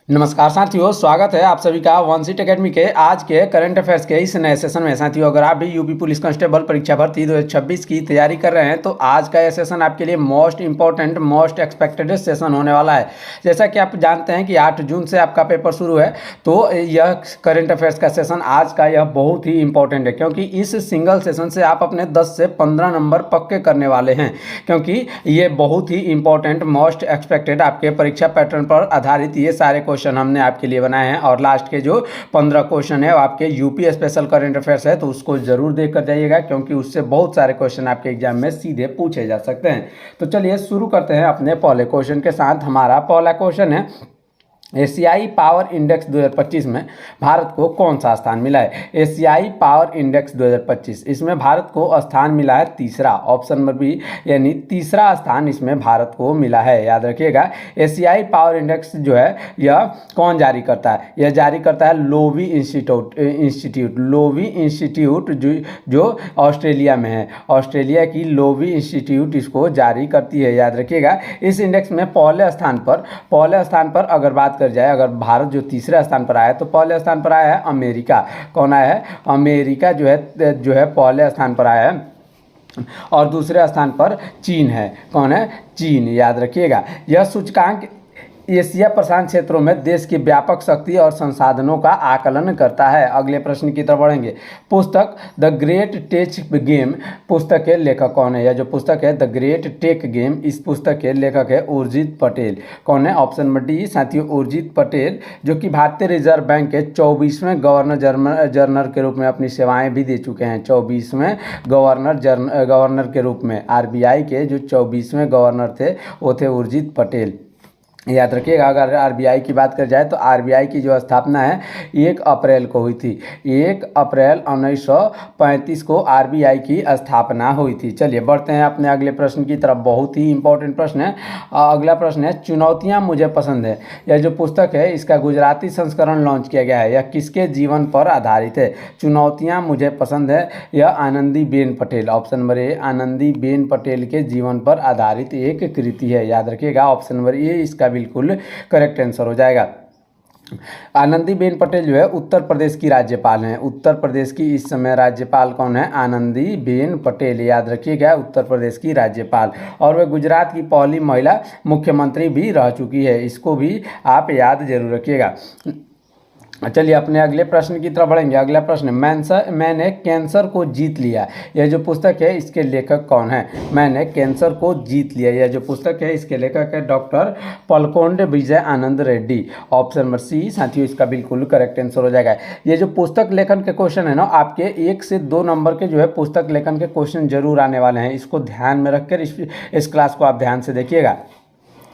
नमस्कार साथियों, स्वागत है आप सभी का वन सीट अकेडमी के आज के करंट अफेयर्स के इस नए सेशन में। साथियों, अगर आप भी यूपी पुलिस कांस्टेबल परीक्षा भर्ती 2026 की तैयारी कर रहे हैं तो आज का यह सेशन आपके लिए most important most expected session होने वाला है। जैसा कि आप जानते हैं कि 8 जून से आपका पेपर शुरू है, तो यह करंट अफेयर्स का सेशन आज का यह बहुत ही इंपॉर्टेंट है, क्योंकि इस सिंगल सेशन से आप अपने 10 से 15 नंबर पक्के करने वाले हैं, क्योंकि ये बहुत ही इंपॉर्टेंट मोस्ट एक्सपेक्टेड आपके परीक्षा पैटर्न पर आधारित ये सारे क्वेश्चन हमने आपके लिए बनाए हैं। और लास्ट के जो 15 क्वेश्चन है वो आपके यूपी स्पेशल करंट अफेयर्स है, तो उसको जरूर देख कर जाइएगा, क्योंकि उससे बहुत सारे क्वेश्चन आपके एग्जाम में सीधे पूछे जा सकते हैं। तो चलिए शुरू करते हैं अपने पहले क्वेश्चन के साथ। हमारा पहला क्वेश्चन है, एशियाई पावर इंडेक्स 2025 में भारत को कौन सा स्थान मिला है। एशियाई पावर इंडेक्स 2025, इसमें भारत को स्थान मिला है तीसरा, ऑप्शन नंबर बी, यानी तीसरा स्थान इसमें भारत को मिला है। याद रखिएगा, एशियाई पावर इंडेक्स जो है यह कौन जारी करता है। यह जारी करता है लोवी इंस्टीट्यूट लोवी इंस्टीट्यूट जो ऑस्ट्रेलिया में है। ऑस्ट्रेलिया की लोवी इंस्टीट्यूट इसको जारी करती है। याद रखिएगा, इस इंडेक्स में पहले स्थान पर अगर बात कर जाए, अगर भारत जो तीसरे स्थान पर आया, तो पहले स्थान पर आया है अमेरिका। कौन आया है? अमेरिका जो है पहले स्थान पर आया है। और दूसरे स्थान पर चीन है। कौन है? चीन। याद रखिएगा, यह सूचकांक एशिया प्रशांत क्षेत्रों में देश की व्यापक शक्ति और संसाधनों का आकलन करता है। अगले प्रश्न की तरफ बढ़ेंगे। पुस्तक द ग्रेट टेक गेम, पुस्तक के लेखक कौन है? यह जो पुस्तक है द ग्रेट टेक गेम, इस पुस्तक के लेखक है उर्जित पटेल। कौन है? ऑप्शन नंबर डी साथियों, उर्जित पटेल, जो कि भारतीय रिजर्व बैंक के 24वें गवर्नर जनरल के रूप में अपनी सेवाएं भी दे चुके हैं। 24वें गवर्नर के रूप में आरबीआई के जो 24वें गवर्नर थे वो थे उर्जित पटेल। याद रखिएगा, अगर आरबीआई की बात कर जाए तो आरबीआई की जो स्थापना है 1 अप्रैल को हुई थी। 1 अप्रैल 1935 को आरबीआई की स्थापना हुई थी। चलिए बढ़ते हैं अपने अगले प्रश्न की तरफ। बहुत ही इंपॉर्टेंट प्रश्न है। अगला प्रश्न है, चुनौतियां मुझे पसंद है। यह जो पुस्तक है इसका गुजराती संस्करण लॉन्च किया गया है। यह किसके जीवन पर आधारित है? चुनौतियां मुझे पसंद है, यह Anandiben Patel, option number A, Anandiben Patel के जीवन पर आधारित एक कृति है। याद रखिएगा, ऑप्शन नंबर ए इसका बिल्कुल करेक्ट आंसर हो जाएगा। आनंदीबेन पटेल जो है उत्तर प्रदेश की राज्यपाल हैं। उत्तर प्रदेश की इस समय राज्यपाल कौन है? आनंदीबेन पटेल। याद रखिएगा, उत्तर प्रदेश की राज्यपाल। और वह गुजरात की पहली महिला मुख्यमंत्री भी रह चुकी है। इसको भी आप याद जरूर रखिएगा। चलिए अपने अगले प्रश्न की तरफ बढ़ेंगे। अगला प्रश्न, मैंने कैंसर को जीत लिया, यह जो पुस्तक है इसके लेखक कौन है? मैंने कैंसर को जीत लिया, यह जो पुस्तक है इसके लेखक है doctor पलकोंडे Vijay Anand Reddy. Option number सी साथियों इसका बिल्कुल करेक्ट आंसर हो जाएगा। ये जो पुस्तक लेखन के क्वेश्चन है ना, आपके 1 से 2 नंबर के जो है पुस्तक लेखन के क्वेश्चन जरूर आने वाले हैं। इसको ध्यान में रखकर इस क्लास को आप ध्यान से देखिएगा।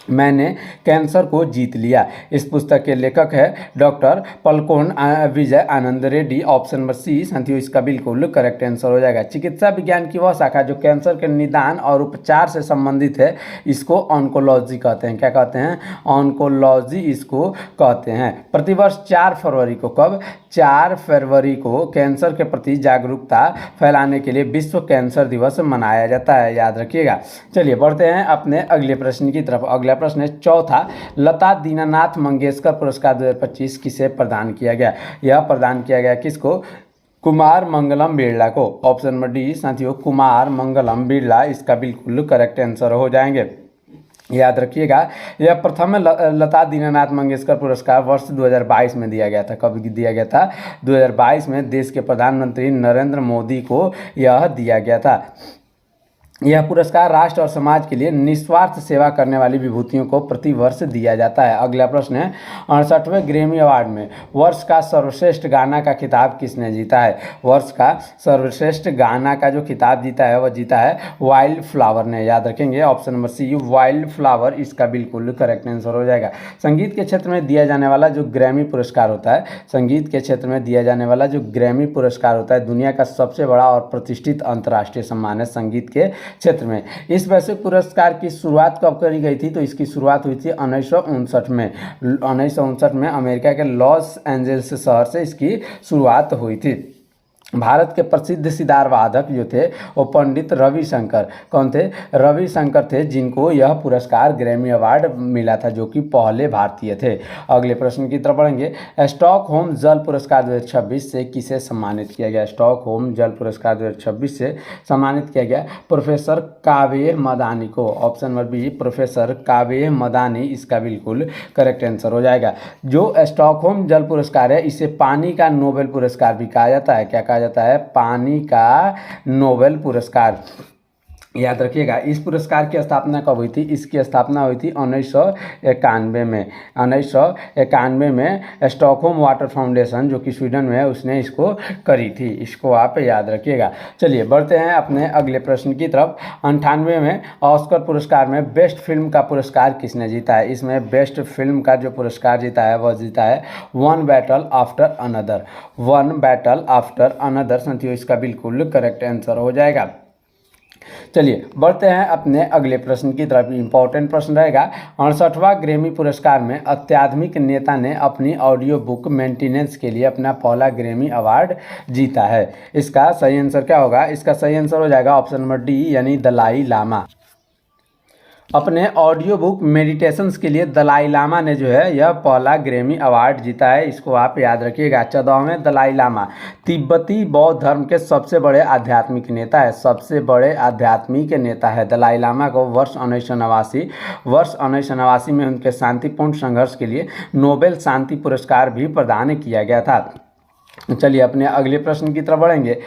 मैंने कैंसर को जीत लिया, इस पुस्तक के लेखक है doctor पलकोन Vijay Anand Reddy. Option number सी साथियों इसका बिल्कुल करेक्ट आंसर हो जाएगा। चिकित्सा विज्ञान की वह शाखा जो कैंसर के निदान और उपचार से संबंधित है, इसको ऑन्कोलॉजी कहते हैं। क्या कहते हैं? ऑन्कोलॉजी इसको कहते हैं। प्रतिवर्ष 4 फरवरी को, कब? 4 फरवरी को कैंसर के प्रति जागरूकता फैलाने के लिए विश्व कैंसर दिवस मनाया जाता है। याद रखिएगा। चलिए बढ़ते हैं अपने अगले प्रश्न की तरफ। अगला प्रश्न है चौथा, लता दीनानाथ मंगेशकर पुरस्कार 2025 किसे प्रदान किया गया? यह प्रदान किया गया किसको? कुमार मंगलम बिरला को। ऑप्शन नंबर डी साथियों, कुमार मंगलम बिरला इसका बिल्कुल करेक्ट आंसर हो जाएंगे। याद रखिएगा, यह प्रथम लता दीनानाथ मंगेशकर पुरस्कार वर्ष 2022 में दिया गया था। कब दिया गया था? 2022 में देश के प्रधानमंत्री नरेंद्र मोदी को यह दिया गया था। यह पुरस्कार राष्ट्र और समाज के लिए निस्वार्थ सेवा करने वाली विभूतियों को प्रतिवर्ष दिया जाता है। अगला प्रश्न है, 68वें ग्रैमी अवार्ड में वर्ष का सर्वश्रेष्ठ गाना का खिताब किसने जीता है? वर्ष का सर्वश्रेष्ठ गाना का जो खिताब जीता है वह जीता है वाइल्ड फ्लावर ने। याद रखेंगे, option number C wild flower इसका बिल्कुल करेक्ट आंसर हो जाएगा। संगीत के क्षेत्र में दिया जाने वाला जो ग्रैमी पुरस्कार होता है, संगीत के क्षेत्र में दिया जाने वाला जो ग्रैमी पुरस्कार होता है, दुनिया का सबसे बड़ा और प्रतिष्ठित अंतर्राष्ट्रीय सम्मान है संगीत के क्षेत्र में। इस वैश्विक पुरस्कार की शुरुआत कब करी गई थी? तो इसकी शुरुआत हुई थी 1959 में। 1959 में अमेरिका के लॉस एंजल्स शहर से इसकी शुरुआत हुई थी। भारत के प्रसिद्ध सितार वादक जो थे वो पंडित रविशंकर कौन थे? रविशंकर थे, जिनको यह पुरस्कार ग्रैमी अवार्ड मिला था, जो कि पहले भारतीय थे। अगले प्रश्न की तरफ बढ़ेंगे। स्टॉकहोम जल पुरस्कार 2026 से किसे सम्मानित किया गया? स्टॉकहोम जल पुरस्कार 2026 से सम्मानित किया गया प्रोफेसर कावेह मदानी को। Option number B professor Kaveh Madani इसका बिल्कुल करेक्ट आंसर हो जाएगा। जो स्टॉकहोम जल पुरस्कार है इसे पानी का नोबेल पुरस्कार भी कहा जाता है। क्या कहा जाता है? पानी का नोबेल पुरस्कार। याद रखिएगा। इस पुरस्कार की स्थापना कब हुई थी? इसकी स्थापना हुई थी 1991 में। 1991 में स्टॉकहोम वाटर फाउंडेशन जो कि स्वीडन में है उसने इसको करी थी। इसको आप याद रखिएगा। चलिए बढ़ते हैं अपने अगले प्रश्न की तरफ। 98 में ऑस्कर पुरस्कार में बेस्ट फिल्म का पुरस्कार किसने जीता है? इसमें बेस्ट फिल्म का जो पुरस्कार जीता है वह जीता है one battle after another. One battle after another साथियों इसका बिल्कुल करेक्ट आंसर हो जाएगा। चलिए बढ़ते हैं अपने अगले प्रश्न की तरफ। इंपॉर्टेंट प्रश्न रहेगा। 68वां ग्रैमी पुरस्कार में अत्याधुनिक नेता ने अपनी ऑडियो बुक मेंटेनेंस के लिए अपना पहला ग्रैमी अवार्ड जीता है। इसका सही आंसर क्या होगा? इसका सही आंसर हो जाएगा ऑप्शन नंबर डी यानी दलाई लामा। अपने ऑडियो बुक मेडिटेशंस के लिए दलाई लामा ने जो है यह पहला ग्रैमी अवार्ड जीता है। इसको आप याद रखिएगा। 14वें दलाई लामा तिब्बती बौद्ध धर्म के सबसे बड़े आध्यात्मिक नेता है। सबसे बड़े आध्यात्मिक नेता है दलाई लामा को वर्ष 1989 में उनके शांतिपूर्ण संघर्ष के लिए नोबेल शांति पुरस्कार भी प्रदान किया गया था। चलिए अपने अगले प्रश्न की तरफ बढ़ेंगे।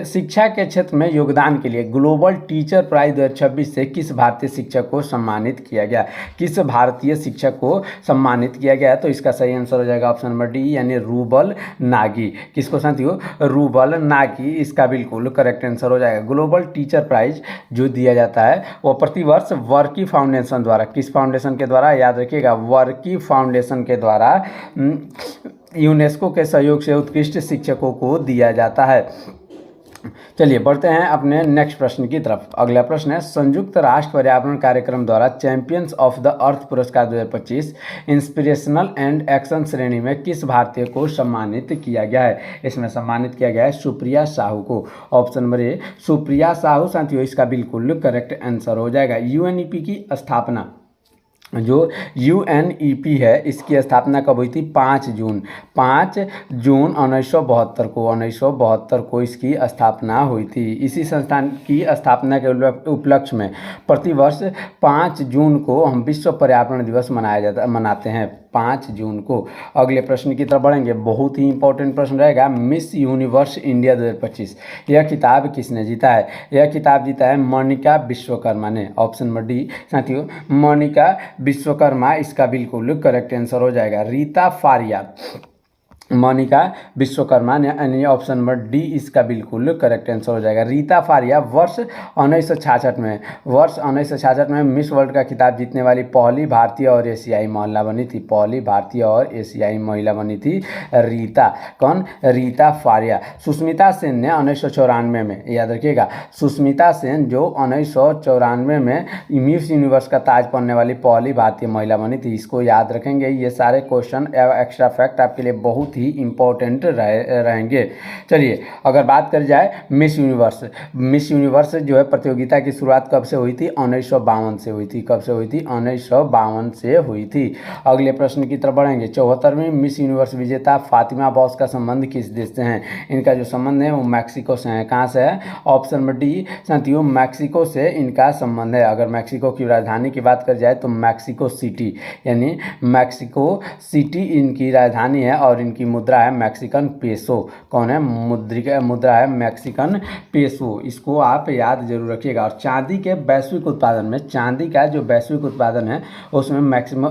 शिक्षा के क्षेत्र में योगदान के लिए ग्लोबल टीचर प्राइज 2026 से किस भारतीय शिक्षक को सम्मानित किया गया? किस भारतीय शिक्षक को सम्मानित किया गया? तो इसका सही आंसर हो जाएगा ऑप्शन नंबर डी यानी रूबल नागी। किसको साथियों? रूबल नागी इसका बिल्कुल करेक्ट आंसर हो जाएगा। ग्लोबल टीचर प्राइज जो दिया जाता है वो प्रतिवर्ष वर्की फाउंडेशन द्वारा, किस फाउंडेशन के द्वारा? याद रखिएगा वर्की फाउंडेशन के द्वारा यूनेस्को के सहयोग से उत्कृष्ट शिक्षकों को दिया जाता है। चलिए बढ़ते हैं अपने नेक्स्ट प्रश्न की तरफ। अगला प्रश्न है। संयुक्त राष्ट्र पर्यावरण कार्यक्रम द्वारा चैंपियंस ऑफ द अर्थ पुरस्कार 2025 इंस्पिरेशनल एंड एक्शन श्रेणी में किस भारतीय को सम्मानित किया गया है? इसमें सम्मानित किया गया है सुप्रिया साहू को। Option number A Supriya Sahu साथियों इसका बिल्कुल करेक्ट आंसर हो जाएगा। यूएनईपी की स्थापना, जो यूएनईपी है इसकी स्थापना कब हुई थी? 5 जून 1972 को इसकी स्थापना हुई थी। इसी संस्थान की स्थापना के उपलक्ष्य में प्रतिवर्ष 5 जून को हम विश्व पर्यावरण दिवस मनाते हैं 5 जून को। अगले प्रश्न की तरफ बढ़ेंगे। बहुत ही इंपॉर्टेंट प्रश्न रहेगा। मिस यूनिवर्स इंडिया 2025 यह खिताब किसने जीता है? यह खिताब जीता है मोनिका विश्वकर्मा ने। ऑप्शन नंबर डी साथियों मोनिका विश्वकर्मा इसका बिल्कुल करेक्ट आंसर हो जाएगा। रीता फारिया, मोनिका विश्वकर्मा ने यानी ऑप्शन नंबर डी इसका बिल्कुल करेक्ट आंसर हो जाएगा। रीता फारिया वर्ष 1966 में मिस वर्ल्ड का खिताब जीतने वाली पहली भारतीय और एशियाई महिला बनी थी। पहली भारतीय और एशियाई महिला बनी थी रीता। कौन? रीता फारिया। सुष्मिता सेन ने 1994 में, याद रखिएगा, सुष्मिता सेन जो 1994 में मिस यूनिवर्स का ताज पहनने वाली पहली भारतीय महिला बनी थी। इसको याद रखेंगे। ये सारे क्वेश्चन एक्स्ट्रा फैक्ट आपके लिए बहुत ही इंपॉर्टेंट रहेंगे। चलिए अगर बात करी जाए मिस यूनिवर्स जो है प्रतियोगिता की शुरुआत कब से हुई थी? 1952 से हुई थी। कब से हुई थी? 1952 से हुई थी। अगले प्रश्न की तरफ बढ़ेंगे। 74वीं मिस यूनिवर्स विजेता फातिमा बॉस का संबंध किस देश से है? इनका जो संबंध है वो मैक्सिको से है। कहाँ से है? ऑप्शन नंबर डी साथियों मैक्सिको से इनका संबंध है। अगर मैक्सिको की राजधानी की बात करी जाए तो मैक्सिको सिटी, यानी मैक्सिको सिटी इनकी राजधानी है और इनकी मुद्रा है मैक्सिकन पेसो। कौन है? मुद्रा है मैक्सिकन पेसो। इसको आप याद जरूर रखिएगा। और चांदी के वैश्विक उत्पादन में, चांदी का जो वैश्विक उत्पादन है उसमें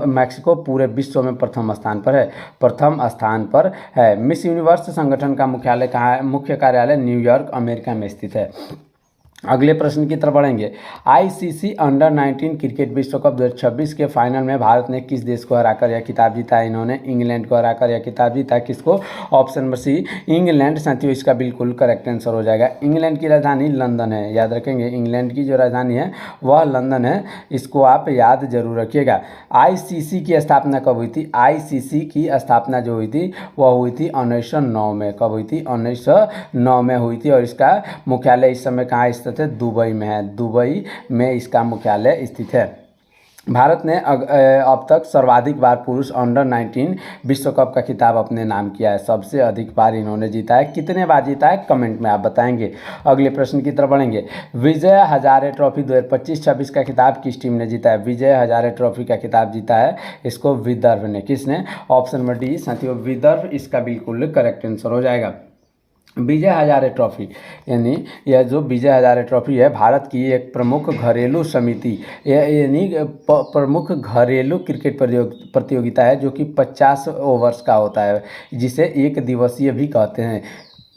मैक्सिको पूरे विश्व में प्रथम स्थान पर है। मिस यूनिवर्स संगठन का मुख्यालय कहाँ है? मुख्य कार्यालय न्यूयॉर्क अमेरिका में स्थित है। अगले प्रश्न की तरफ बढ़ेंगे। आईसीसी अंडर 19 क्रिकेट विश्व कप 2026 के फाइनल में भारत ने किस देश को हराकर यह खिताब जीता? इन्होंने इंग्लैंड को हराकर यह खिताब जीता। किसको? Option number C, England. साथियों, इसका बिल्कुल करेक्ट आंसर हो जाएगा। इंग्लैंड की राजधानी लंदन है, याद रखेंगे। इंग्लैंड की जो राजधानी है वह लंदन है, इसको आप याद जरूर रखिएगा। आईसीसी की स्थापना कब हुई थी? आईसीसी की स्थापना जो हुई थी वह हुई थी 1909 में। कब हुई थी? 1909 में हुई थी। और इसका मुख्यालय इस समय कहाँ स्थित है? दुबई में है। दुबई में इसका मुख्यालय स्थित है। भारत ने अब तक सर्वाधिक बार पुरुष अंडर 19 विश्व कप का खिताब अपने नाम किया है। सबसे अधिक बार इन्होंने जीता है। कितने बार जीता है कमेंट में आप बताएंगे। अगले प्रश्न की तरफ बढ़ेंगे। विजय हजारे ट्रॉफी 2025-26 का खिताब किस टीम ने जीता है? विजय हजारे ट्रॉफी का खिताब जीता है इसको विदर्भ ने। किसने? ऑप्शन नंबर डी साथियों, विदर्भ इसका बिल्कुल करेक्ट आंसर हो जाएगा। विजय हजारे ट्रॉफी यानी यह जो विजय हजारे ट्रॉफी है भारत की एक प्रमुख घरेलू समिति यानी प्रमुख घरेलू क्रिकेट प्रतियोगिता है जो कि 50 ओवर्स का होता है, जिसे एक दिवसीय भी कहते हैं।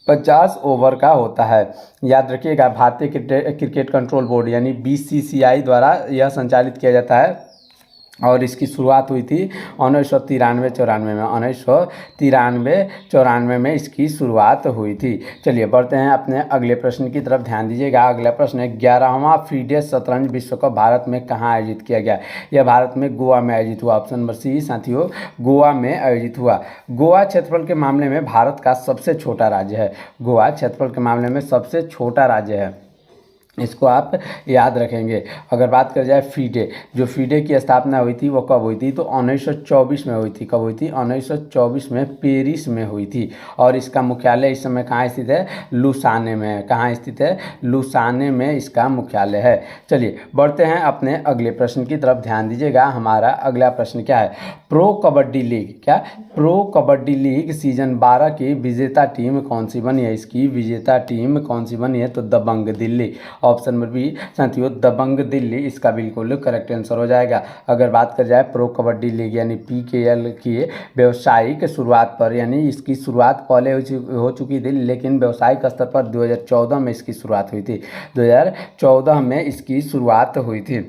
50 ओवर का होता है, याद रखिएगा। भारतीय क्रिकेट कंट्रोल बोर्ड यानी बीसीसीआई द्वारा यह संचालित किया जाता है और इसकी शुरुआत हुई थी 1993-94 में। 1993-94 में इसकी शुरुआत हुई थी। चलिए बढ़ते हैं अपने अगले प्रश्न की तरफ, ध्यान दीजिएगा। अगला प्रश्न है 11वां फीडे शतरंज विश्व कप भारत में कहाँ आयोजित किया गया? यह भारत में गोवा में आयोजित हुआ। ऑप्शन नंबर सी साथियों, गोवा में आयोजित हुआ। गोवा क्षेत्रफल के मामले में भारत का सबसे छोटा राज्य है। गोवा क्षेत्रफल के मामले में सबसे छोटा राज्य है, इसको आप याद रखेंगे। अगर बात कर जाए फीडे, जो फीडे की स्थापना हुई थी वो कब हुई थी? तो 1924 में हुई थी। कब हुई थी? 1924 में पेरिस में हुई थी। और इसका मुख्यालय इस समय कहाँ स्थित है? लुसाने में है। कहाँ स्थित है? लुसाने में इसका मुख्यालय है। चलिए बढ़ते हैं अपने अगले प्रश्न की तरफ, ध्यान दीजिएगा। हमारा अगला प्रश्न क्या है? प्रो कबड्डी लीग, क्या प्रो कबड्डी लीग सीजन 12 की विजेता टीम कौन सी बनी है? इसकी विजेता टीम कौन सी बनी है? तो दबंग दिल्ली। ऑप्शन नंबर बी साथियों, दबंग दिल्ली इसका बिल्कुल करेक्ट आंसर हो जाएगा। अगर बात कर जाए प्रो कबड्डी लीग यानी पीकेएल की व्यावसायिक शुरुआत पर, यानी इसकी शुरुआत पहले हो चुकी थी लेकिन व्यावसायिक स्तर पर 2014 में इसकी शुरुआत हुई थी। 2014 में इसकी शुरुआत हुई थी।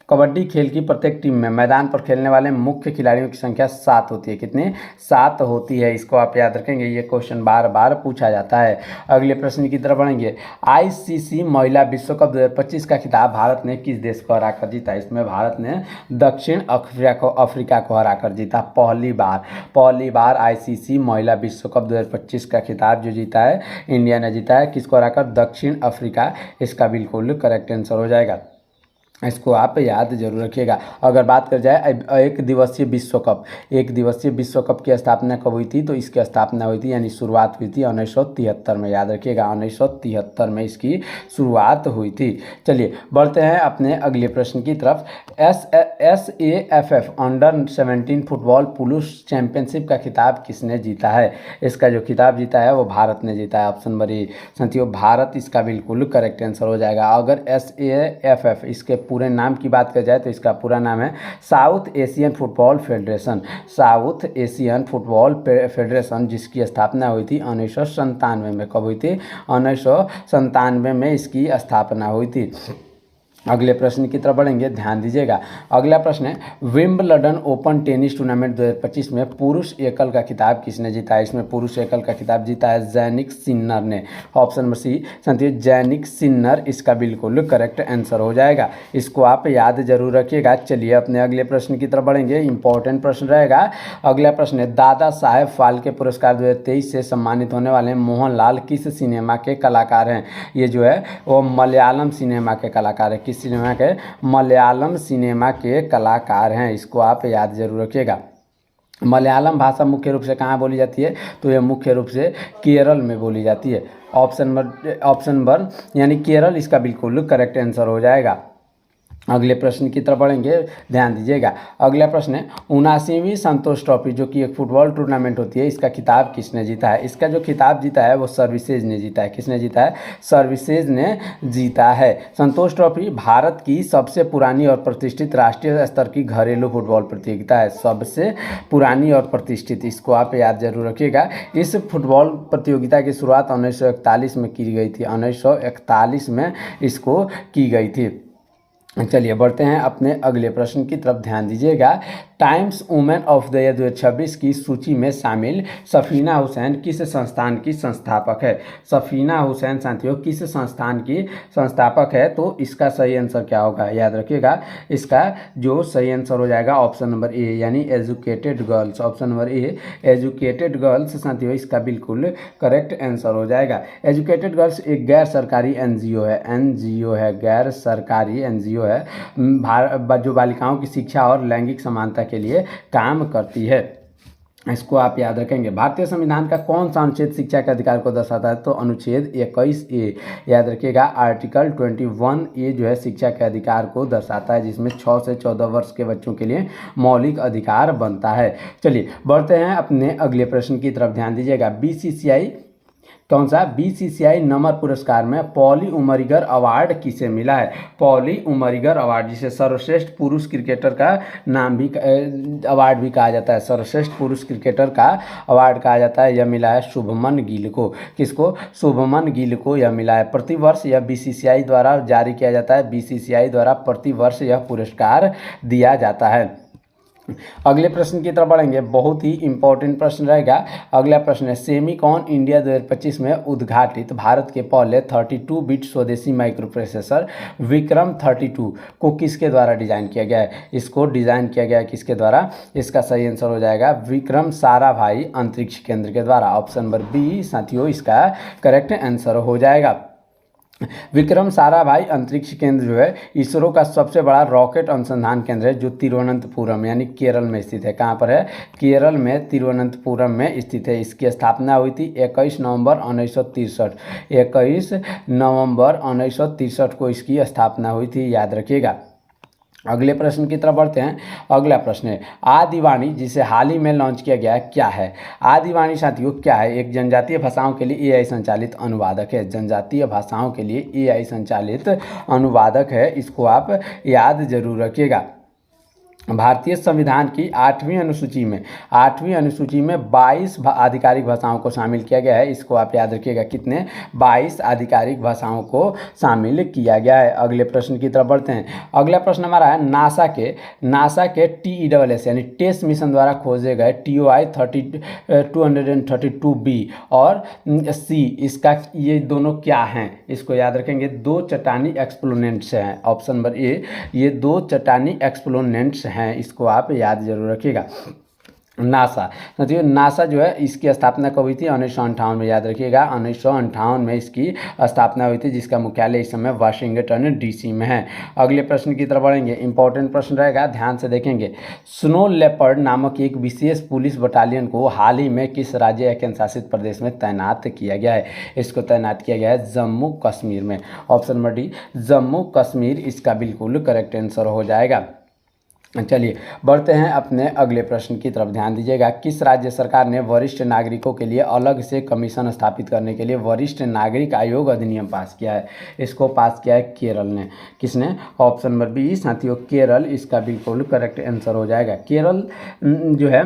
कबड्डी खेल की प्रत्येक टीम में मैदान पर खेलने वाले मुख्य खिलाड़ियों की संख्या 7 होती है। कितनी? 7 होती है। इसको आप याद रखेंगे, ये क्वेश्चन बार बार पूछा जाता है। अगले प्रश्न की तरफ बढ़ेंगे। आईसीसी महिला विश्व कप 2025 का खिताब भारत ने किस देश को हराकर जीता? इसमें भारत ने दक्षिण अफ्रीका को हराकर जीता। पहली बार आईसीसी महिला विश्व कप 2025 का खिताब जो जीता है इंडिया ने जीता है। किसको हराकर? दक्षिण अफ्रीका। इसका बिल्कुल करेक्ट आंसर हो जाएगा। इसको आप याद जरूर रखिएगा। अगर बात कर जाए एक दिवसीय विश्व कप की स्थापना कब हुई थी? तो इसकी स्थापना हुई थी यानी शुरुआत हुई थी 1973 में। याद रखिएगा 1973 में इसकी शुरुआत हुई थी। चलिए बढ़ते हैं अपने अगले प्रश्न की तरफ। SAFF अंडर 17 फुटबॉल पुरुष चैंपियनशिप का खिताब किसने जीता है? इसका जो खिताब जीता है वो भारत ने जीता है। ऑप्शन नंबर ए साथियों, भारत इसका बिल्कुल करेक्ट आंसर हो जाएगा। अगर SAFF इसके पूरे नाम की बात कर जाए तो इसका पूरा नाम है साउथ एशियन फुटबॉल फेडरेशन, जिसकी स्थापना हुई थी 1997 में। कब हुई थी? 1997 में इसकी स्थापना हुई थी। अगले प्रश्न की तरफ बढ़ेंगे, ध्यान दीजिएगा। अगला प्रश्न है विंबलडन ओपन टेनिस टूर्नामेंट 2025 में पुरुष एकल का खिताब किसने जीता है? इसमें पुरुष एकल का खिताब जीता है जैनिक सिन्नर ने। ऑप्शन नंबर सी साथियों, जैनिक सिन्नर इसका बिल्कुल करेक्ट आंसर हो जाएगा। इसको आप याद जरूर रखिएगा। चलिए अपने अगले प्रश्न की तरफ बढ़ेंगे, इंपॉर्टेंट प्रश्न रहेगा। अगला प्रश्न है दादा साहेब फाल्के पुरस्कार 2023 से सम्मानित होने वाले मोहनलाल किस सिनेमा के कलाकार हैं? ये जो है वो मलयालम सिनेमा के कलाकार है। सिनेमा के मलयालम सिनेमा के कलाकार हैं। इसको आप याद जरूर रखिएगा। मलयालम भाषा मुख्य रूप से कहाँ बोली जाती है? तो यह मुख्य रूप से केरल में बोली जाती है। ऑप्शन नंबर यानी केरल इसका बिल्कुल करेक्ट आंसर हो जाएगा। अगले प्रश्न की तरफ बढ़ेंगे, ध्यान दीजिएगा। अगला प्रश्न है 79वीं संतोष ट्रॉफी जो कि एक फुटबॉल टूर्नामेंट होती है, इसका खिताब किसने जीता है? इसका जो खिताब जीता है वो सर्विसेज ने जीता है। किसने जीता है? सर्विसेज ने जीता है। संतोष ट्रॉफी भारत की सबसे पुरानी और प्रतिष्ठित राष्ट्रीय स्तर की घरेलू फुटबॉल प्रतियोगिता है। सबसे पुरानी और प्रतिष्ठित, इसको आप याद जरूर रखिएगा। इस फुटबॉल प्रतियोगिता की शुरुआत 1941 में की गई थी। 1941 में इसको की गई थी। चलिए बढ़ते हैं अपने अगले प्रश्न की तरफ, ध्यान दीजिएगा। Times women of the year 2026 की सूची में शामिल सफीना हुसैन किस संस्थान की संस्थापक है? सफीना हुसैन साथियों किस संस्थान की संस्थापक है? तो इसका सही आंसर क्या होगा, याद रखिएगा। इसका जो सही आंसर हो जाएगा ऑप्शन नंबर ए, यानी educated girls. Option number A, educated girls साथियों इसका बिल्कुल करेक्ट आंसर हो जाएगा। एजुकेटेड गर्ल्स एक गैर सरकारी एनजीओ है, गैर सरकारी एनजीओ है, जो बालिकाओं की शिक्षा और लैंगिक समानता के लिए काम करती है। इसको आप याद रखेंगे। भारतीय संविधान का कौन सा अनुच्छेद शिक्षा के अधिकार को दर्शाता है? तो अनुच्छेद 21A, याद रखिएगा। आर्टिकल 21A जो है शिक्षा के अधिकार को दर्शाता है, जिसमें 6 से 14 वर्ष के बच्चों के लिए मौलिक अधिकार बनता है। चलिए बढ़ते हैं अपने अगले प्रश्न की तरफ, ध्यान दीजिएगा। बीसीसीआई कौन सा? बीसीसीआई नमर पुरस्कार में पॉली उमरिगर अवार्ड किसे मिला है? पॉली उमरिगर अवार्ड, जिसे सर्वश्रेष्ठ पुरुष क्रिकेटर का नाम भी अवार्ड भी कहा जाता है, सर्वश्रेष्ठ पुरुष क्रिकेटर का अवार्ड कहा जाता है, यह मिला है शुभमन गिल को। किसको? शुभमन गिल को यह मिला है। प्रतिवर्ष यह बीसीसीआई द्वारा जारी किया जाता है। बीसीसीआई द्वारा प्रतिवर्ष यह पुरस्कार दिया जाता है। अगले प्रश्न की तरफ बढ़ेंगे, बहुत ही इंपॉर्टेंट प्रश्न रहेगा। अगला प्रश्न है सेमीकॉन इंडिया 2025 में उद्घाटित भारत के पहले 32 बिट स्वदेशी माइक्रो प्रोसेसर विक्रम 32 को किसके द्वारा डिजाइन किया गया है? इसको डिजाइन किया गया है किसके द्वारा? इसका सही आंसर हो जाएगा विक्रम साराभाई अंतरिक्ष केंद्र के द्वारा। ऑप्शन नंबर बी साथियों इसका करेक्ट आंसर हो जाएगा। विक्रम साराभाई अंतरिक्ष केंद्र जो है इसरो का सबसे बड़ा रॉकेट अनुसंधान केंद्र है, जो तिरुवनंतपुरम यानी केरल में स्थित है। कहाँ पर है? केरल में तिरुवनंतपुरम में स्थित है। इसकी स्थापना हुई थी 21 नवंबर 1963। 21 नवंबर 1963 को इसकी स्थापना हुई थी, याद रखिएगा। अगले प्रश्न की तरफ बढ़ते हैं। अगला प्रश्न है आदिवाणी, जिसे हाल ही में लॉन्च किया गया है, क्या है? आदिवाणी साथियों क्या है? एक जनजातीय भाषाओं के लिए एआई संचालित अनुवादक है। जनजातीय भाषाओं के लिए एआई संचालित अनुवादक है, इसको आप याद जरूर रखिएगा। भारतीय संविधान की 8वीं अनुसूची में 22 आधिकारिक भाषाओं को शामिल किया गया है। इसको आप याद रखिएगा। कितने? 22 आधिकारिक भाषाओं को शामिल किया गया है। अगले प्रश्न की तरफ बढ़ते हैं। अगला प्रश्न हमारा है नासा के TESS यानी टेस्ट मिशन द्वारा खोजे गए TOI 232B और C, इसका ये दोनों क्या हैं? इसको याद रखेंगे। दो चट्टानी एक्सप्लोनेंट्स हैं। ऑप्शन नंबर ए, ये दो चट्टानी एक्सप्लोनेंट्स हैं, इसको आप याद जरूर रखिएगा। नासा साथियों, नासा जो है इसकी स्थापना कब हुई थी? 1958 में, याद रखिएगा। 1958 में इसकी स्थापना हुई थी, जिसका मुख्यालय इस समय वाशिंगटन DC में है। अगले प्रश्न की तरफ बढ़ेंगे। इंपॉर्टेंट प्रश्न रहेगा, ध्यान से देखेंगे। स्नो लेपर्ड नामक एक विशेष पुलिस बटालियन को हाल ही में किस राज्य या केंद्र शासित प्रदेश में तैनात किया गया है? इसको तैनात किया गया है जम्मू कश्मीर में। Option number D, Jammu Kashmir इसका बिल्कुल करेक्ट आंसर हो जाएगा। चलिए बढ़ते हैं अपने अगले प्रश्न की तरफ, ध्यान दीजिएगा। किस राज्य सरकार ने वरिष्ठ नागरिकों के लिए अलग से कमीशन स्थापित करने के लिए वरिष्ठ नागरिक आयोग अधिनियम पास किया है? इसको पास किया है केरल ने। किसने? ऑप्शन नंबर बी साथियों, केरल इसका बिल्कुल करेक्ट आंसर हो जाएगा। केरल जो है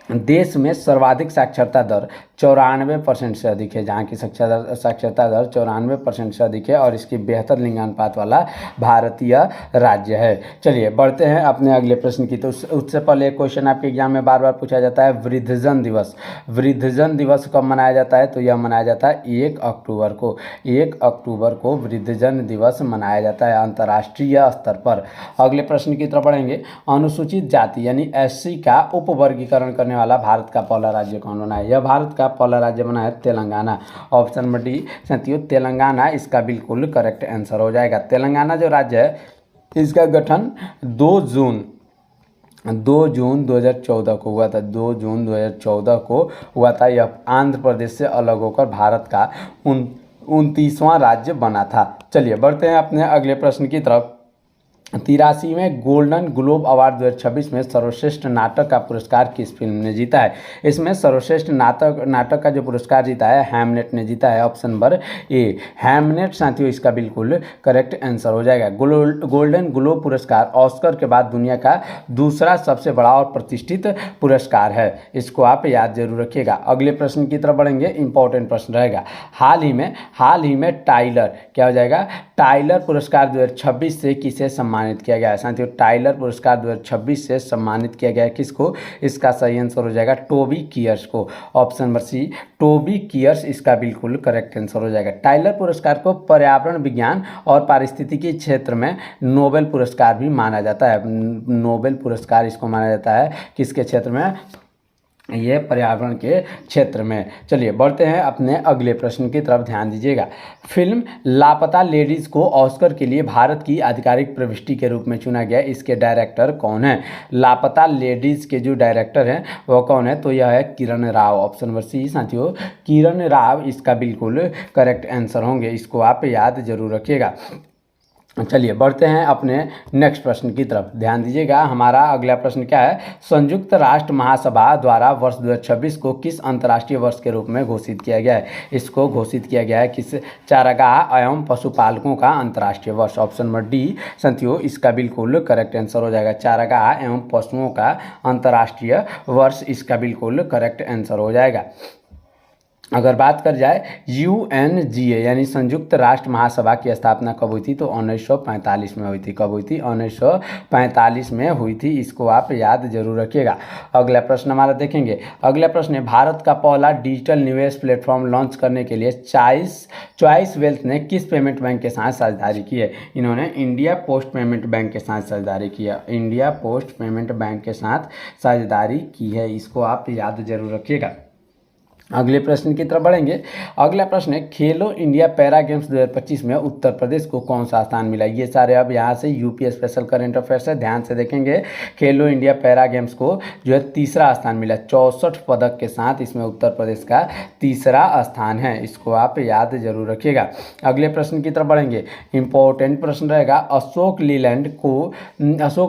देश में सर्वाधिक साक्षरता दर 94% से अधिक है, जहाँ की साक्षरता दर 94% से अधिक है, और इसकी बेहतर लिंगानुपात वाला भारतीय राज्य है। चलिए बढ़ते हैं अपने अगले प्रश्न की। तो उससे पहले एक क्वेश्चन आपके एग्जाम में बार बार पूछा जाता है, वृद्धजन दिवस। वृद्धजन दिवस कब मनाया जाता है? तो यह मनाया जाता है 1 अक्टूबर को। 1 अक्टूबर को वृद्धजन दिवस मनाया जाता है अंतर्राष्ट्रीय स्तर पर। अगले प्रश्न की तरफ बढ़ेंगे। अनुसूचित जाति यानी SC का उपवर्गीकरण करने वाला भारत का पहला राज्य कौन बना है? यह भारत का पहला राज्य बना है तेलंगाना। ऑप्शन नंबर डी साथियों, तेलंगाना इसका बिल्कुल करेक्ट आंसर हो जाएगा। तेलंगाना जो राज्य है इसका गठन 2 जून 2014 को हुआ था। 2 जून 2014 को हुआ था। यह आंध्र प्रदेश से अलग होकर भारत का 29वां राज्य बना था। चलिए बढ़ते हैं अपने अगले प्रश्न की तरफ। तिरासीवें गोल्डन ग्लोब अवार्ड 2026 में सर्वश्रेष्ठ नाटक का पुरस्कार किस फिल्म ने जीता है? इसमें सर्वश्रेष्ठ नाटक का जो पुरस्कार जीता है हैमनेट ने जीता है। ऑप्शन नंबर ए हैमनेट साथियों इसका बिल्कुल करेक्ट आंसर हो जाएगा। गोल्डन ग्लोब पुरस्कार ऑस्कर के बाद दुनिया का दूसरा सबसे बड़ा और प्रतिष्ठित पुरस्कार है, इसको आप याद जरूर रखिएगा। अगले प्रश्न की तरफ बढ़ेंगे, इंपॉर्टेंट प्रश्न रहेगा। हाल ही में टाइलर क्या हो जाएगा? टाइलर पुरस्कार 2026 से किसे सम्मानित किया गया है? साथियों टाइलर पुरस्कार 2026 से सम्मानित किया गया है किसको? इसका सही आंसर हो जाएगा टोबी कियर्स को। ऑप्शन नंबर सी टोबी कियर्स इसका बिल्कुल करेक्ट आंसर हो जाएगा। टाइलर पुरस्कार को पर्यावरण विज्ञान और पारिस्थितिकी क्षेत्र में नोबेल पुरस्कार भी माना जाता है। नोबेल पुरस्कार इसको माना जाता है किसके क्षेत्र में? ये पर्यावरण के क्षेत्र में। चलिए बढ़ते हैं अपने अगले प्रश्न की तरफ, ध्यान दीजिएगा। फिल्म लापता लेडीज़ को ऑस्कर के लिए भारत की आधिकारिक प्रविष्टि के रूप में चुना गया, इसके डायरेक्टर कौन है? लापता लेडीज़ के जो डायरेक्टर हैं वो कौन है? तो यह है किरण राव। ऑप्शन नंबर सी साथियों किरण राव इसका बिल्कुल करेक्ट आंसर होंगे, इसको आप याद जरूर रखिएगा। चलिए बढ़ते हैं अपने नेक्स्ट प्रश्न की तरफ, ध्यान दीजिएगा। हमारा अगला प्रश्न क्या है? संयुक्त राष्ट्र महासभा द्वारा वर्ष 2026 को किस अंतर्राष्ट्रीय वर्ष के रूप में घोषित किया गया है? इसको घोषित किया गया है किस? चारागाह एवं पशुपालकों का अंतर्राष्ट्रीय वर्ष। ऑप्शन नंबर डी साथियों इसका बिल्कुल करेक्ट आंसर हो जाएगा। चारागाह एवं पशुओं का अंतर्राष्ट्रीय वर्ष इसका बिल्कुल करेक्ट आंसर हो जाएगा। अगर बात कर जाए UNGA यानी संयुक्त राष्ट्र महासभा की स्थापना कब हुई थी? तो 1945 में हुई थी। कब हुई थी? 1945 में हुई थी, इसको आप याद जरूर रखिएगा। अगला प्रश्न हमारा देखेंगे। अगला प्रश्न है, भारत का पहला डिजिटल निवेश प्लेटफॉर्म लॉन्च करने के लिए चॉइस वेल्थ ने किस पेमेंट बैंक के साथ साझेदारी की है? इन्होंने इंडिया पोस्ट पेमेंट बैंक के साथ साझेदारी की है। इंडिया पोस्ट पेमेंट बैंक के साथ साझेदारी की है, इसको आप याद जरूर रखिएगा। अगले प्रश्न की तरफ बढ़ेंगे। अगला प्रश्न है, खेलो इंडिया पैरा गेम्स 2025 में उत्तर प्रदेश को कौन सा स्थान मिला? ये सारे अब यहाँ से यूपी स्पेशल करंट अफेयर्स है, ध्यान से देखेंगे। खेलो इंडिया पैरा गेम्स को जो है तीसरा स्थान मिला, 64 पदक के साथ इसमें उत्तर प्रदेश का तीसरा स्थान है, इसको आप याद जरूर रखिएगा। अगले प्रश्न की तरफ बढ़ेंगे, इंपॉर्टेंट प्रश्न रहेगा। अशोक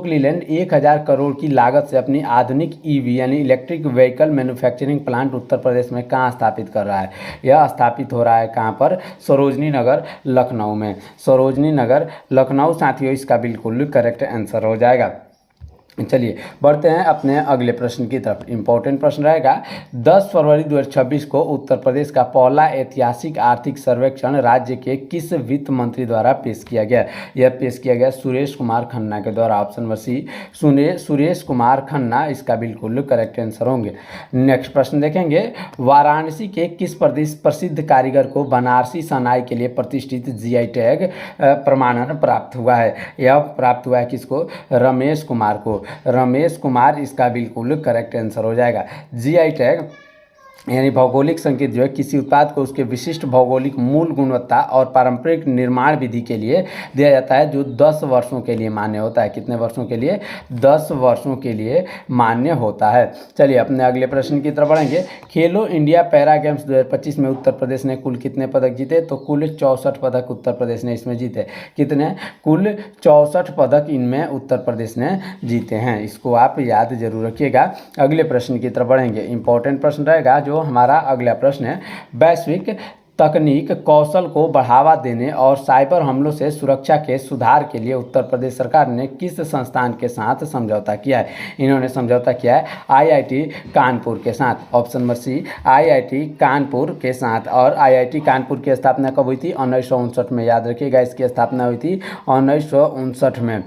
लीलैंड 1000 करोड़ की लागत से अपनी आधुनिक EV यानी electric vehicle manufacturing plant Uttar Pradesh में कहाँ स्थापित कर रहा है? यह स्थापित हो रहा है कहाँ पर? सरोजनी नगर लखनऊ में। सरोजनी नगर लखनऊ साथियों इसका बिल्कुल करेक्ट आंसर हो जाएगा। चलिए बढ़ते हैं अपने अगले प्रश्न की तरफ। इंपॉर्टेंट प्रश्न रहेगा, 10 फरवरी 2026 को उत्तर प्रदेश का पहला ऐतिहासिक आर्थिक सर्वेक्षण राज्य के किस वित्त मंत्री द्वारा पेश किया गया? यह पेश किया गया सुरेश कुमार खन्ना के द्वारा। Option number C Suresh Kumar Khanna इसका बिल्कुल करेक्ट आंसर होंगे। नेक्स्ट प्रश्न देखेंगे, वाराणसी के किस प्रसिद्ध कारीगर को बनारसी सनाई के लिए प्रतिष्ठित GI टैग प्रमाणन प्राप्त हुआ है? यह प्राप्त हुआ है किसको? रमेश कुमार को। रमेश कुमार इसका बिल्कुल करेक्ट आंसर हो जाएगा। GI टैग यानी भौगोलिक संकेत जो है किसी उत्पाद को उसके विशिष्ट भौगोलिक मूल गुणवत्ता और पारंपरिक निर्माण विधि के लिए दिया जाता है, जो 10 वर्षों के लिए मान्य होता है। कितने वर्षों के लिए? 10 वर्षों के लिए मान्य होता है। चलिए अपने अगले प्रश्न की तरफ बढ़ेंगे। खेलो इंडिया पैरा गेम्स 2025 में उत्तर प्रदेश ने कुल कितने पदक जीते? तो कुल 64 पदक उत्तर प्रदेश ने इसमें जीते। कितने? कुल 64 पदक इनमें उत्तर प्रदेश ने जीते हैं, इसको आप याद जरूर रखिएगा। अगले प्रश्न की तरफ बढ़ेंगे। इंपॉर्टेंट प्रश्न रहेगा जो हमारा अगला प्रश्न है, वैश्विक तकनीक कौशल को बढ़ावा देने और साइबर हमलों से सुरक्षा के सुधार के लिए उत्तर प्रदेश सरकार ने किस संस्थान के साथ समझौता किया है? इन्होंने समझौता किया है IIT कानपुर के साथ। Option number C IIT Kanpur के साथ। और IIT कानपुर की स्थापना कब हुई थी? 1959 में। याद रखिएगा इसकी स्थापना हुई थी 1959 में।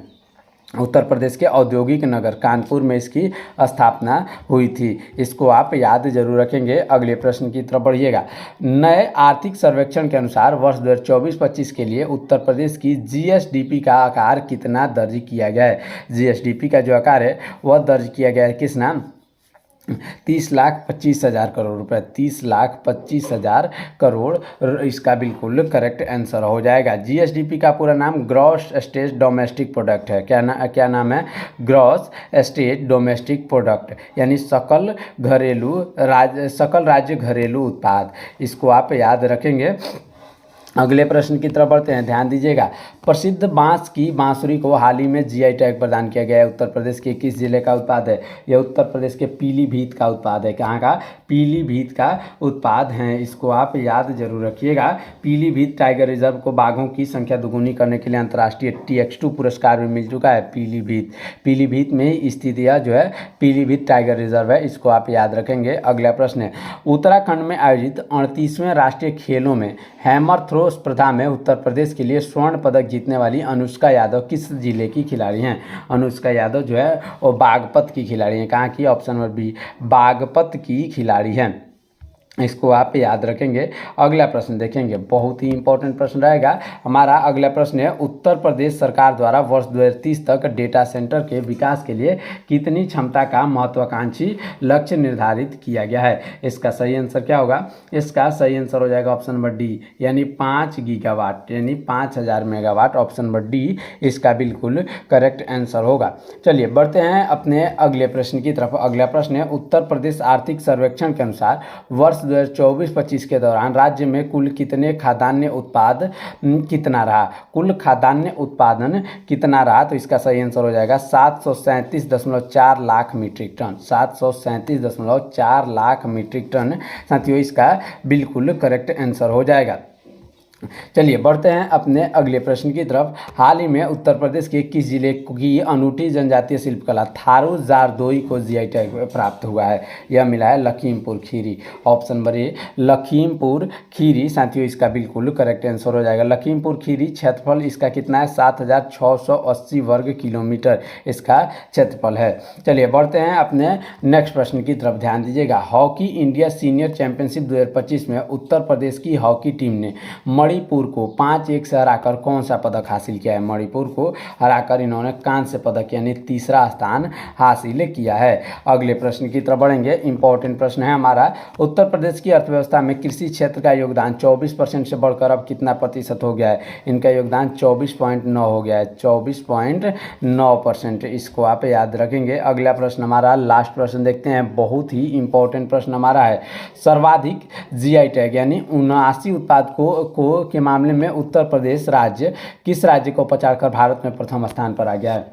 उत्तर प्रदेश के औद्योगिक नगर कानपुर में इसकी स्थापना हुई थी, इसको आप याद जरूर रखेंगे। अगले प्रश्न की तरफ बढ़िएगा। नए आर्थिक सर्वेक्षण के अनुसार वर्ष 2024-25 के लिए उत्तर प्रदेश की GSDP का आकार कितना दर्ज किया गया है? GSDP का जो आकार है वह दर्ज किया गया है किस नाम? 30,25,000 करोड़ रुपए। 30,25,000 करोड़ इसका बिल्कुल करेक्ट आंसर हो जाएगा। GSDP का पूरा नाम ग्रॉस स्टेट डोमेस्टिक प्रोडक्ट है। क्या नाम है? ग्रॉस स्टेट डोमेस्टिक प्रोडक्ट यानी सकल राज्य घरेलू उत्पाद, इसको आप याद रखेंगे। अगले प्रश्न की तरफ बढ़ते हैं, ध्यान दीजिएगा। प्रसिद्ध बांस की बांसुरी को हाल ही में जीआई टैग प्रदान किया गया है। उत्तर प्रदेश के किस जिले का उत्पाद है? यह उत्तर प्रदेश के पीलीभीत का उत्पाद है। कहाँ का? पीलीभीत का उत्पाद है। इसको आप याद जरूर रखिएगा। पीलीभीत टाइगर रिजर्व को बाघों की संख्या दुगुनी करने के लिए अंतर्राष्ट्रीय TX2 पुरस्कार भी मिल चुका है। पीलीभीत में स्थित यह जो है पीलीभीत टाइगर रिजर्व है, इसको आप याद रखेंगे। अगला प्रश्न है, उत्तराखंड में आयोजित 38वें राष्ट्रीय खेलों में हैमर थ्रो स्पर्धा में उत्तर प्रदेश के लिए स्वर्ण पदक जीतने वाली अनुष्का यादव किस जिले की खिलाड़ी हैं? अनुष्का यादव जो है वो बागपत की खिलाड़ी हैं। कहाँ की? ऑप्शन नंबर बी, बागपत की खिलाड़ी हैं। इसको आप याद रखेंगे। अगला प्रश्न देखेंगे, बहुत ही इंपॉर्टेंट प्रश्न रहेगा हमारा। अगला प्रश्न है, उत्तर प्रदेश सरकार द्वारा वर्ष 2030 तक डेटा सेंटर के विकास के लिए कितनी क्षमता का महत्वाकांक्षी लक्ष्य निर्धारित किया गया है? इसका सही आंसर क्या होगा? इसका सही आंसर हो जाएगा ऑप्शन नंबर डी, यानी 5 गीगावाट, यानी 5000 मेगावाट। ऑप्शन नंबर डी इसका बिल्कुल करेक्ट आंसर होगा। चलिए बढ़ते हैं अपने अगले प्रश्न की तरफ। अगला प्रश्न है, उत्तर प्रदेश आर्थिक सर्वेक्षण के अनुसार वर्ष 2024-25 के दौरान राज्य में कुल कितने खाद्यान्न उत्पाद कितना रहा? कुल खाद्यान्न उत्पादन कितना रहा? तो इसका सही आंसर हो जाएगा 737.4 lakh metric ton. 737.4 lakh metric ton साथियों, इसका बिल्कुल करेक्ट आंसर हो जाएगा। चलिए बढ़ते हैं अपने अगले प्रश्न की तरफ। हाल ही में उत्तर प्रदेश के किस जिले की अनूठी जनजातीय शिल्पकला थारू जारदोई को जीआई टैग प्राप्त हुआ है? यह मिला है Lakhimpur Kheri. Option number A, Lakhimpur Kheri साथियों, इसका बिल्कुल करेक्ट आंसर हो जाएगा। लखीमपुर खीरी क्षेत्रफल इसका कितना है? 7680 वर्ग किलोमीटर इसका क्षेत्रफल है। चलिए बढ़ते हैं अपने नेक्स्ट प्रश्न की तरफ, ध्यान दीजिएगा। हॉकी इंडिया सीनियर चैंपियनशिप 2025 में उत्तर प्रदेश की हॉकी टीम ने मणिपुर को 5-1 से हराकर कौन सा पदक हासिल किया है? मणिपुर को हराकर इन्होंने कांस्य पदक यानी तीसरा स्थान हासिल किया है। अगले प्रश्न की तरफ बढ़ेंगे। इंपॉर्टेंट प्रश्न है हमारा, उत्तर प्रदेश की अर्थव्यवस्था में कृषि क्षेत्र का योगदान 24% से बढ़कर अब कितना प्रतिशत हो गया है? इनका योगदान 24.9 हो गया है, 24.9%। इसको आप याद रखेंगे। अगला प्रश्न हमारा लास्ट प्रश्न देखते हैं, बहुत ही इंपॉर्टेंट प्रश्न हमारा है। सर्वाधिक जीआई टैग यानी 79 उत्पाद को के मामले में उत्तर प्रदेश राज्य किस राज्य को पछाड़कर भारत में प्रथम स्थान पर आ गया है?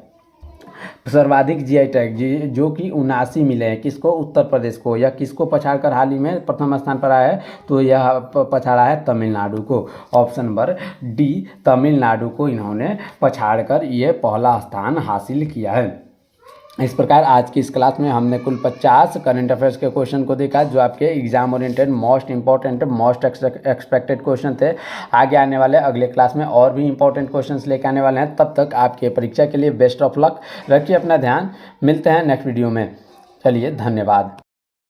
सर्वाधिक जीआई टैग जो कि 79 मिले हैं, किसको? उत्तर प्रदेश को। या किसको पछाड़कर हाल ही में प्रथम स्थान पर आया है? तो यह पछाड़ा है तमिलनाडु को। ऑप्शन नंबर डी, तमिलनाडु को इन्होंने पछाड़कर ये पहला स्थान हासिल किया है। इस प्रकार आज की इस क्लास में हमने कुल 50 करंट अफेयर्स के क्वेश्चन को देखा, जो आपके exam oriented most important most expected question थे। आगे आने वाले अगले क्लास में और भी इंपॉर्टेंट क्वेश्चंस लेके आने वाले हैं। तब तक आपके परीक्षा के लिए बेस्ट ऑफ लक। रखिए अपना ध्यान। मिलते हैं नेक्स्ट वीडियो में। चलिए धन्यवाद।